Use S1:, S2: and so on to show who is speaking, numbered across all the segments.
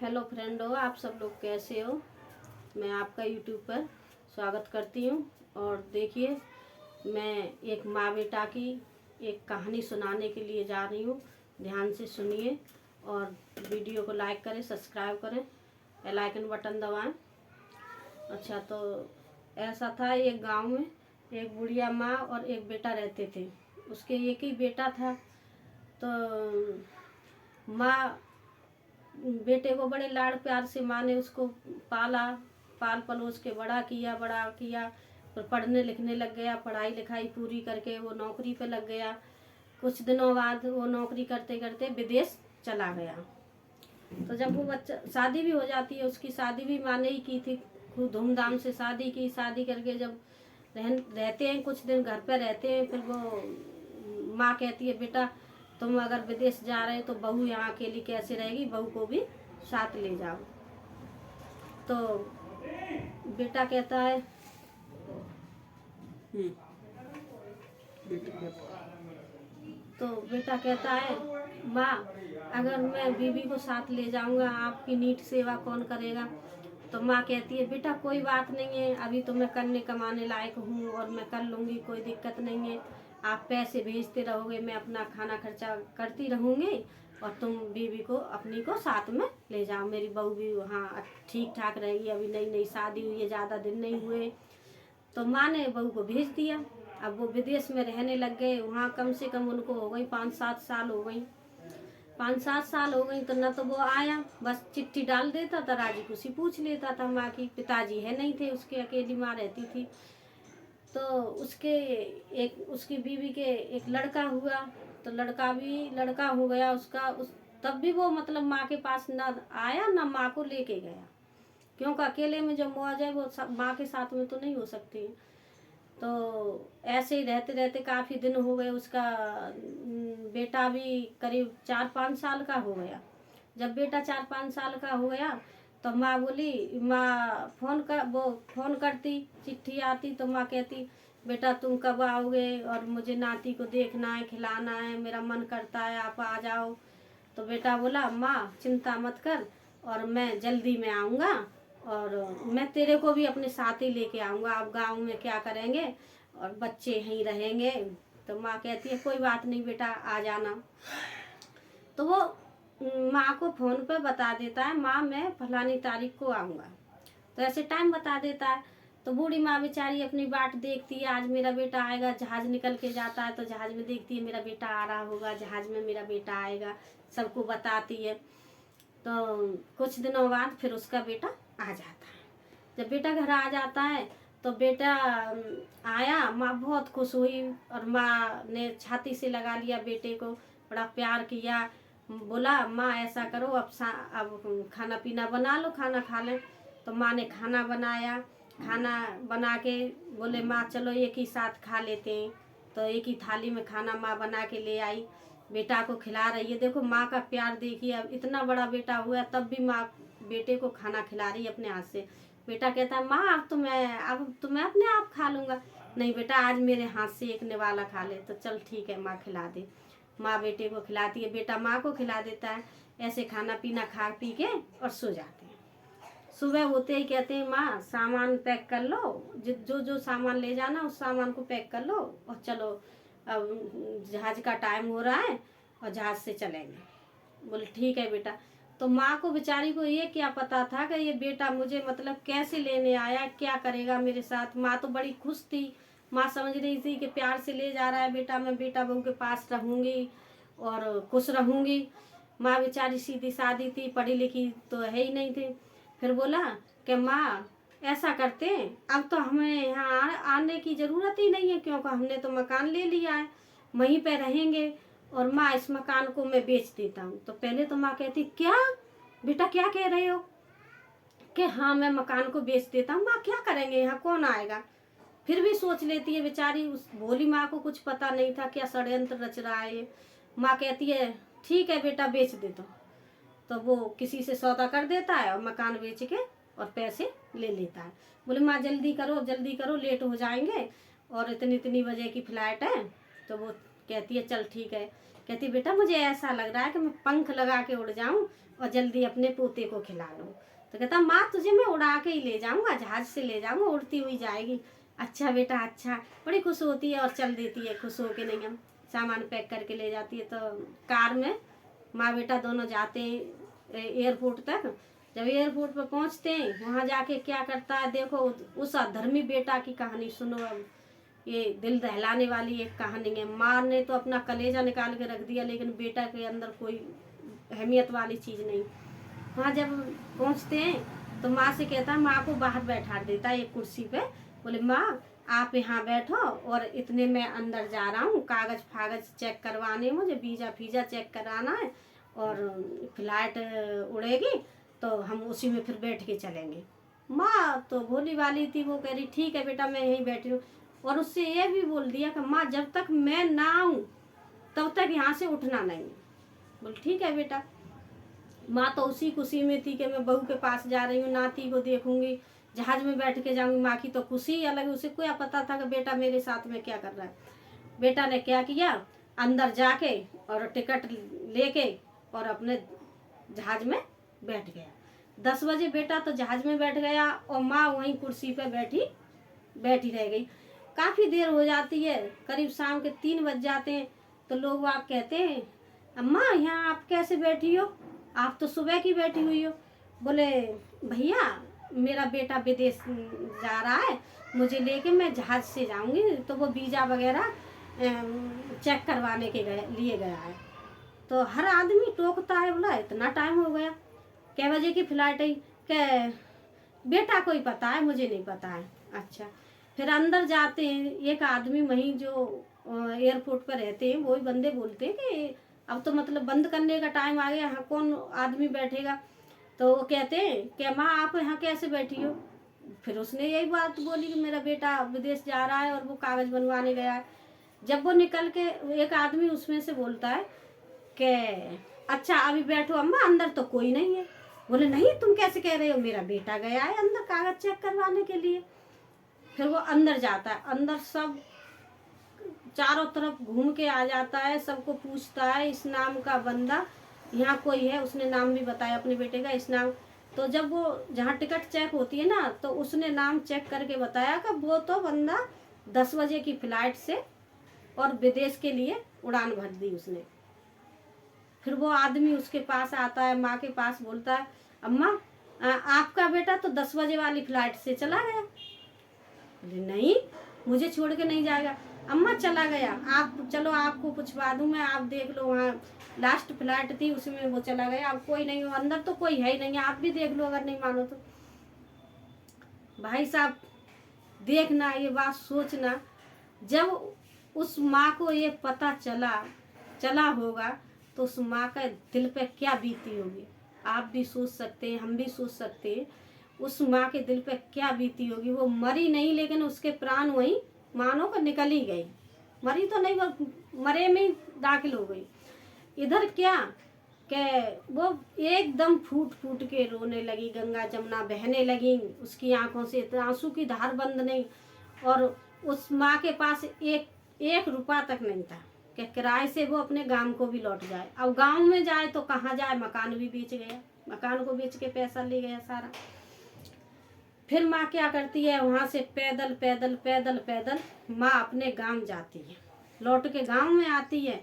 S1: Hello friendo, आप सब लोग कैसे हो। मैं आपका यूट्यूब पर स्वागत करती हूँ। और देखिए, मैं एक माँ बेटा की एक कहानी सुनाने के लिए जा रही हूँ। ध्यान से सुनिए और वीडियो को लाइक करें, सब्सक्राइब करें, बेल आइकन बटन दबाएं। अच्छा, तो ऐसा था, एक गांव में एक बुढ़िया माँ और एक बेटा रहते थे। उसके एक ही बेटा था। तो माँ बेटे को बड़े लाड़ प्यार से माँ ने उसको पाला, पाल पलोस के बड़ा किया। फिर पढ़ने लिखने लग गया, पढ़ाई लिखाई पूरी करके वो नौकरी पे लग गया। कुछ दिनों बाद वो नौकरी करते करते विदेश चला गया। तो जब वो बच्चा, शादी भी हो जाती है, उसकी शादी भी माँ ने ही की थी। खूब धूमधाम से शादी की। शादी करके जब रहते हैं, कुछ दिन घर पे रहते हैं, फिर वो माँ कहती है, बेटा तुम अगर विदेश जा रहे हो तो बहू यहाँ अकेली कैसे रहेगी, बहू को भी साथ ले जाओ। तो बेटा कहता है बेटा कहता है, माँ अगर मैं बीवी को साथ ले जाऊंगा, आपकी नीट सेवा कौन करेगा। तो माँ कहती है, बेटा कोई बात नहीं है, अभी तो मैं करने कमाने लायक हूँ और मैं कर लूँगी, कोई दिक्कत नहीं है। आप पैसे भेजते रहोगे, मैं अपना खाना खर्चा करती रहूँगी और तुम बीवी को अपनी को साथ में ले जाओ। मेरी बहू भी वहाँ ठीक ठाक रहेगी, अभी नई नई शादी हुई है, ज़्यादा दिन नहीं हुए। तो माँ ने बहू को भेज दिया। अब वो विदेश में रहने लग गए। वहाँ कम से कम उनको हो गई 5-7 साल हो गई। 5-7 साल हो गई तो न तो वो आया, बस चिट्ठी डाल देता था, राजी खुशी पूछ लेता था माँ की। पिताजी है नहीं थे उसके, अकेली माँ रहती थी। तो उसकी बीवी के एक लड़का हुआ। तो लड़का हो गया उसका। तब भी वो मतलब माँ के पास न आया, न माँ को लेके गया, क्योंकि अकेले में जो मौज है वो माँ के साथ में तो नहीं हो सकती। तो ऐसे ही रहते रहते काफ़ी दिन हो गए। उसका बेटा भी करीब 4-5 साल का हो गया। जब बेटा 4-5 साल का हो गया तो माँ बोली, माँ फ़ोन करती, चिट्ठी आती तो माँ कहती, बेटा तुम कब आओगे और मुझे नाती को देखना है, खिलाना है, मेरा मन करता है, आप आ जाओ। तो बेटा बोला, माँ चिंता मत कर और मैं जल्दी में आऊँगा और मैं तेरे को भी अपने साथ ही लेके आऊँगा। आप गांव में क्या करेंगे और बच्चे यहीं रहेंगे। तो माँ कहती है, कोई बात नहीं बेटा, आ जाना। तो वो माँ को फ़ोन पे बता देता है, माँ मैं फलानी तारीख को आऊँगा। तो ऐसे टाइम बता देता है। तो बूढ़ी माँ बेचारी अपनी बाट देखती है, आज मेरा बेटा आएगा। जहाज़ निकल के जाता है तो जहाज़ में देखती है मेरा बेटा आ रहा होगा, जहाज़ में मेरा बेटा आएगा, सबको बताती है। तो कुछ दिनों बाद फिर उसका बेटा आ जाता है। जब बेटा घर आ जाता है तो बेटा आया, माँ बहुत खुश हुई और माँ ने छाती से लगा लिया बेटे को, बड़ा प्यार किया। बोला, माँ ऐसा करो, अब खाना पीना बना लो, खाना खा लें। तो माँ ने खाना बनाया। खाना बना के बोले, माँ चलो एक ही साथ खा लेते हैं। तो एक ही थाली में खाना माँ बना के ले आई, बेटा को खिला रही है। देखो माँ का प्यार देखिए, अब इतना बड़ा बेटा हुआ तब भी माँ बेटे को खाना खिला रही है अपने हाथ से। बेटा कहता है, माँ अब तो मैं अपने आप खा लूँगा। नहीं बेटा, आज मेरे हाथ से एक निवाला खा ले। तो चल ठीक है, माँ खिला दे। माँ बेटे को खिलाती है, बेटा माँ को खिला देता है। ऐसे खाना पीना खा पी के और सो जाते हैं। सुबह होते ही कहते हैं, माँ सामान पैक कर लो, जो जो सामान ले जाना उस सामान को पैक कर लो और चलो, अब जहाज़ का टाइम हो रहा है और जहाज़ से चलेंगे। बोले ठीक है बेटा। तो माँ को बेचारी को ये क्या पता था कि ये बेटा मुझे मतलब कैसे लेने आया, क्या करेगा मेरे साथ। माँ तो बड़ी खुश थी। माँ समझ रही थी कि प्यार से ले जा रहा है बेटा, मैं बेटा बहू के पास रहूँगी और खुश रहूँगी। माँ बेचारी सीधी सादी थी, पढ़ी लिखी तो है ही नहीं थी। फिर बोला कि माँ ऐसा करते हैं, अब तो हमें यहाँ आने की ज़रूरत ही नहीं है, क्योंकि हमने तो मकान ले लिया है, वहीं पे रहेंगे और माँ इस मकान को मैं बेच देता हूँ। तो पहले तो माँ कहती, क्या बेटा क्या कह रहे हो कि हाँ मैं मकान को बेच देता हूँ। माँ क्या करेंगे, यहाँ कौन आएगा। फिर भी सोच लेती है बेचारी, उस भोली माँ को कुछ पता नहीं था क्या षड्यंत्र रच रहा है ये। माँ कहती है, ठीक है बेटा बेच देता हूँ। तो वो किसी से सौदा कर देता है और मकान बेच के और पैसे ले लेता है। बोले, माँ जल्दी करो, लेट हो जाएंगे और इतनी इतनी बजे की फ़्लाइट है। तो वो कहती है, चल ठीक है। कहती बेटा मुझे ऐसा लग रहा है कि मैं पंख लगा के उड़ जाऊं और जल्दी अपने पोते को खिला लूं। तो कहता माँ तुझे मैं उड़ा के ही ले जाऊंगा, जहाज से ले जाऊंगा, उड़ती हुई जाएगी। अच्छा बेटा अच्छा। बड़ी खुश होती है और चल देती है खुश होके। नहीं हम सामान पैक करके ले जाती है। तो कार में माँ बेटा दोनों जाते हैं एयरपोर्ट तक। जब एयरपोर्ट पर पहुंचते हैं वहां जाके क्या करता है देखो, उस अधर्मी बेटा की कहानी सुनो। अब ये दिल दहलाने वाली एक कहानी है। माँ ने तो अपना कलेजा निकाल के रख दिया, लेकिन बेटा के अंदर कोई अहमियत वाली चीज़ नहीं। वहाँ जब पहुँचते हैं तो माँ से कहता है, माँ को बाहर बैठा देता है एक कुर्सी पे। बोले माँ आप यहाँ बैठो और इतने मैं अंदर जा रहा हूँ, कागज़ फागज चेक करवाने, मुझे वीज़ा फीज़ा चेक कराना है और फ्लाइट उड़ेगी तो हम उसी में फिर बैठ के चलेंगे। माँ तो भोली वाली थी, वो कह रही ठीक है बेटा मैं यहीं बैठी हूँ। और उससे ये भी बोल दिया कि माँ जब तक मैं ना आऊँ तब तक यहाँ से उठना नहीं। बोल ठीक है बेटा। माँ तो उसी खुशी में थी कि मैं बहू के पास जा रही हूँ, नाती को देखूंगी, जहाज में बैठ के जाऊंगी। माँ की तो खुशी ही अलग है, उसे क्या पता था कि बेटा मेरे साथ में क्या कर रहा है। बेटा ने क्या किया, अंदर जाके और टिकट लेके और अपने जहाज में बैठ गया। 10 बजे बेटा तो जहाज में बैठ गया और माँ वहीं कुर्सी पे बैठी रह गई। काफ़ी देर हो जाती है, करीब शाम के 3 बज जाते हैं। तो लोग आप कहते हैं अम्मा यहाँ आप कैसे बैठी हो, आप तो सुबह की बैठी हुई हो। बोले भैया मेरा बेटा विदेश जा रहा है, मुझे लेके मैं जहाज से जाऊंगी, तो वो वीज़ा वगैरह चेक करवाने के लिए गया है। तो हर आदमी टोकता है, बोला इतना टाइम हो गया, कै बजे की फ्लाइट है? क्या बेटा कोई पता है, मुझे नहीं पता है। अच्छा फिर अंदर जाते हैं, एक आदमी वहीं जो एयरपोर्ट पर रहते हैं वही बंदे बोलते हैं कि अब तो मतलब बंद करने का टाइम आ गया, यहाँ कौन आदमी बैठेगा। तो वो कहते हैं कि माँ आप यहाँ कैसे बैठी हो। फिर उसने यही बात बोली कि मेरा बेटा विदेश जा रहा है और वो कागज़ बनवाने गया है। जब वो निकल के एक आदमी उसमें से बोलता है कि अच्छा अभी बैठो अम्मा, अंदर तो कोई नहीं है। बोले नहीं तुम कैसे कह रहे हो, मेरा बेटा गया है अंदर कागज़ चेक करवाने के लिए। फिर वो अंदर जाता है, अंदर सब चारों तरफ घूम के आ जाता है, सबको पूछता है इस नाम का बंदा यहाँ कोई है। उसने नाम भी बताया अपने बेटे का, इस नाम। तो जब वो जहाँ टिकट चेक होती है ना, तो उसने नाम चेक करके बताया कि वो तो बंदा 10 बजे की फ्लाइट से और विदेश के लिए उड़ान भर दी उसने। फिर वो आदमी उसके पास आता है, माँ के पास, बोलता है अम्मा आपका बेटा तो 10 बजे वाली फ्लाइट से चला गया। बोले नहीं मुझे छोड़ के नहीं जाएगा। अम्मा चला गया, आप चलो आपको पूछवा दूँ मैं, आप देख लो वहाँ लास्ट फ्लाइट थी उसमें वो चला गया, अब कोई नहीं हो अंदर, तो कोई है ही नहीं, आप भी देख लो अगर नहीं मानो तो। भाई साहब देखना ये बात सोचना, जब उस माँ को ये पता चला होगा तो उस माँ का दिल पे क्या बीती होगी। आप भी सोच सकते हैं, हम भी सोच सकते हैं उस माँ के दिल पे क्या बीती होगी। वो मरी नहीं लेकिन उसके प्राण वहीं मानो को निकल ही गई, मरी तो नहीं, वो मरे में दाखिल हो गई। इधर क्या कि वो एकदम फूट फूट के रोने लगी, गंगा जमुना बहने लगी, उसकी आंखों से आंसू की धार बंद नहीं। और उस माँ के पास एक रुपया तक नहीं था कि किराए से वो अपने गांव को भी लौट जाए। अब गांव में जाए तो कहाँ जाए, मकान भी बेच गया, मकान को बेच के पैसा ले गया सारा। फिर माँ क्या करती है, वहाँ से पैदल पैदल पैदल पैदल माँ अपने गांव जाती है, लौट के गांव में आती है।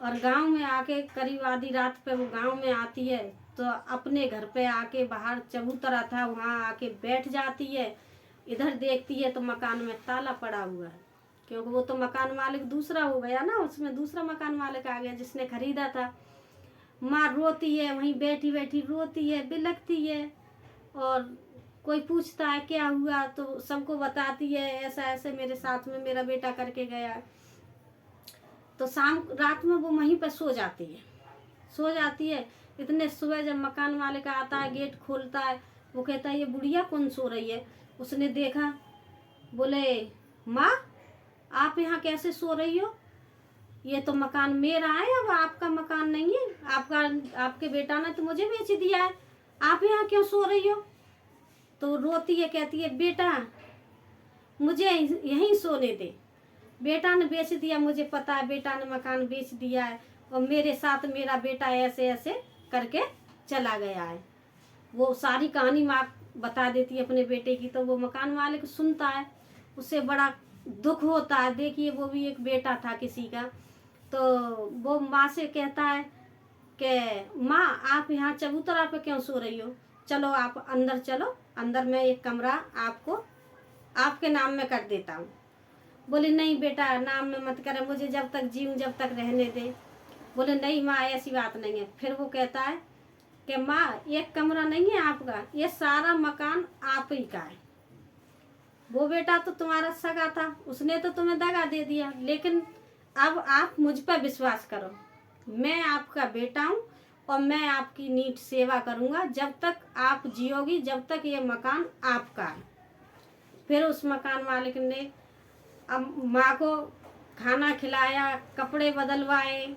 S1: और गांव में आके करीब आधी रात पे वो गांव में आती है, तो अपने घर पे आके बाहर चबूतरा था वहाँ आके बैठ जाती है। इधर देखती है तो मकान में ताला पड़ा हुआ है, क्योंकि वो तो मकान मालिक दूसरा हो गया ना, उसमें दूसरा मकान मालिक आ गया जिसने खरीदा था। माँ रोती है, वहीं बैठी बैठी रोती है, बिलखती है। और कोई पूछता है क्या हुआ तो सबको बताती है ऐसा ऐसे मेरे साथ में मेरा बेटा करके गया। तो रात में वो वहीं पर सो जाती है। इतने सुबह जब मकान मालिक आता है, गेट खोलता है, वो कहता है ये बुढ़िया कौन सो रही है। उसने देखा, बोले माँ आप यहाँ कैसे सो रही हो, ये तो मकान मेरा है, अब आपका मकान नहीं है, आपके बेटा ने तो मुझे बेच दिया है, आप यहाँ क्यों सो रही हो। तो रोती है, कहती है बेटा मुझे यहीं सोने दे, बेटा ने बेच दिया, मुझे पता है बेटा ने मकान बेच दिया है, और मेरे साथ मेरा बेटा ऐसे ऐसे करके चला गया है। वो सारी कहानी माँ बता देती है अपने बेटे की, तो वो मकान मालिक सुनता है, उसे बड़ा दुख होता है। देखिए वो भी एक बेटा था किसी का। तो वो माँ से कहता है कि माँ आप यहाँ चबूतरा पे क्यों सो रही हो, चलो आप अंदर चलो, अंदर मैं एक कमरा आपको आपके नाम में कर देता हूँ। बोले नहीं बेटा नाम में मत करे, मुझे जब तक जीऊँ जब तक रहने दे। बोले नहीं माँ ऐसी बात नहीं है। फिर वो कहता है कि माँ एक कमरा नहीं है आपका, ये सारा मकान आप ही का है। वो बेटा तो तुम्हारा सगा था, उसने तो तुम्हें दगा दे दिया, लेकिन अब आप मुझ पर विश्वास करो, मैं आपका बेटा हूँ और मैं आपकी नीट सेवा करूँगा जब तक आप जियोगी, जब तक ये मकान आपका है। फिर उस मकान मालिक ने अब माँ को खाना खिलाया, कपड़े बदलवाए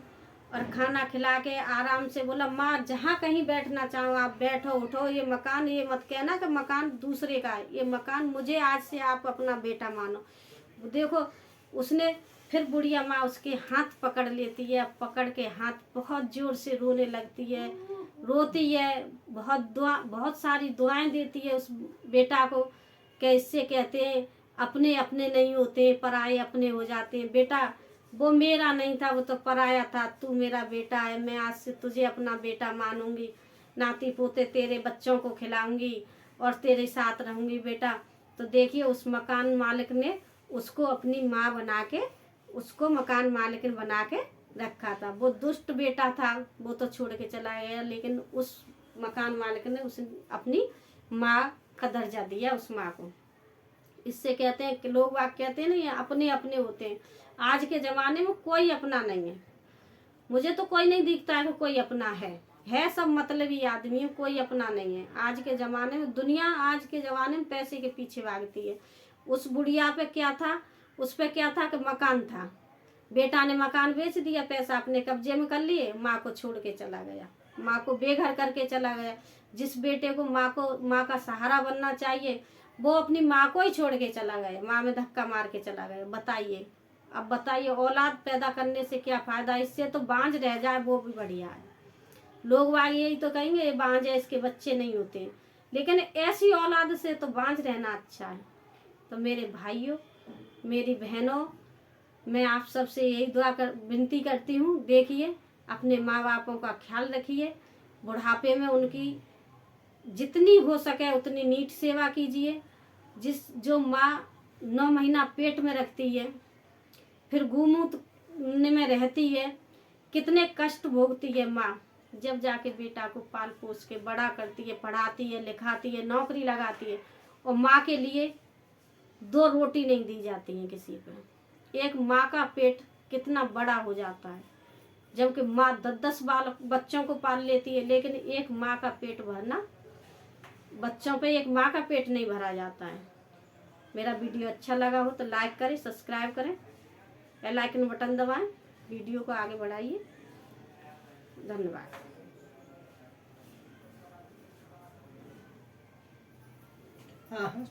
S1: और खाना खिला के आराम से बोला माँ जहाँ कहीं बैठना चाहो आप बैठो उठो, ये मकान ये मत कहना कि मकान दूसरे का है, ये मकान मुझे आज से आप अपना बेटा मानो। देखो उसने फिर बुढ़िया माँ उसके हाथ पकड़ लेती है, पकड़ के हाथ बहुत जोर से रोने लगती है, रोती है, बहुत सारी दुआएं देती है उस बेटा को। कैसे कहते हैं अपने अपने नहीं होते, पराए अपने हो जाते हैं। बेटा वो मेरा नहीं था, वो तो पराया था, तू मेरा बेटा है, मैं आज से तुझे अपना बेटा मानूंगी, नाती पोते तेरे बच्चों को खिलाऊंगी और तेरे साथ रहूंगी बेटा। तो देखिए उस मकान मालिक ने उसको अपनी माँ बना के, उसको मकान मालिक ने बना के रखा था। वो दुष्ट बेटा था, वो तो छोड़ के चला गया, लेकिन उस मकान मालिक ने उसे अपनी माँ का दर्जा दिया उस माँ को। इससे कहते हैं कि लोग वाक कहते हैं ना ये अपने अपने होते हैं। आज के ज़माने में कोई अपना नहीं है, मुझे तो कोई नहीं दिखता है कि कोई अपना है सब मतलबी आदमी है, कोई अपना नहीं है। आज के ज़माने में दुनिया आज के ज़माने में पैसे के पीछे भागती है। उस बुढ़िया पे क्या था, उस पे क्या था कि मकान था, बेटा ने मकान बेच दिया, पैसा अपने कब्जे में कर लिए, माँ को छोड़ के चला गया, माँ को बेघर करके चला गया। जिस बेटे को माँ का सहारा बनना चाहिए वो अपनी माँ को ही छोड़ के चला गया, माँ में धक्का मार के चला गया। बताइए, अब बताइए औलाद पैदा करने से क्या फ़ायदा, इससे तो बांझ रह जाए वो भी बढ़िया है। लोग वाग यही तो कहेंगे ये बांझ है इसके बच्चे नहीं होते, लेकिन ऐसी औलाद से तो बांझ रहना अच्छा है। तो मेरे भाइयों मेरी बहनों, मैं आप सबसे यही विनती करती हूँ, देखिए अपने माँ बापों का ख्याल रखिए, बुढ़ापे में उनकी जितनी हो सके उतनी नीट सेवा कीजिए। जो माँ 9 महीना पेट में रखती है, फिर गुमूत में रहती है, कितने कष्ट भोगती है माँ, जब जाके बेटा को पाल पोस के बड़ा करती है, पढ़ाती है, लिखाती है, नौकरी लगाती है, और माँ के लिए 2 रोटी नहीं दी जाती है किसी पे। एक माँ का पेट कितना बड़ा हो जाता है, जबकि माँ 10-10 बच्चों को पाल लेती है, लेकिन एक माँ का पेट भरना, बच्चों पे एक माँ का पेट नहीं भरा जाता है। मेरा वीडियो अच्छा लगा हो तो लाइक करें, सब्सक्राइब करें, बेल आइकन बटन दबाएं, वीडियो को आगे बढ़ाइए। धन्यवाद।
S2: हाँ।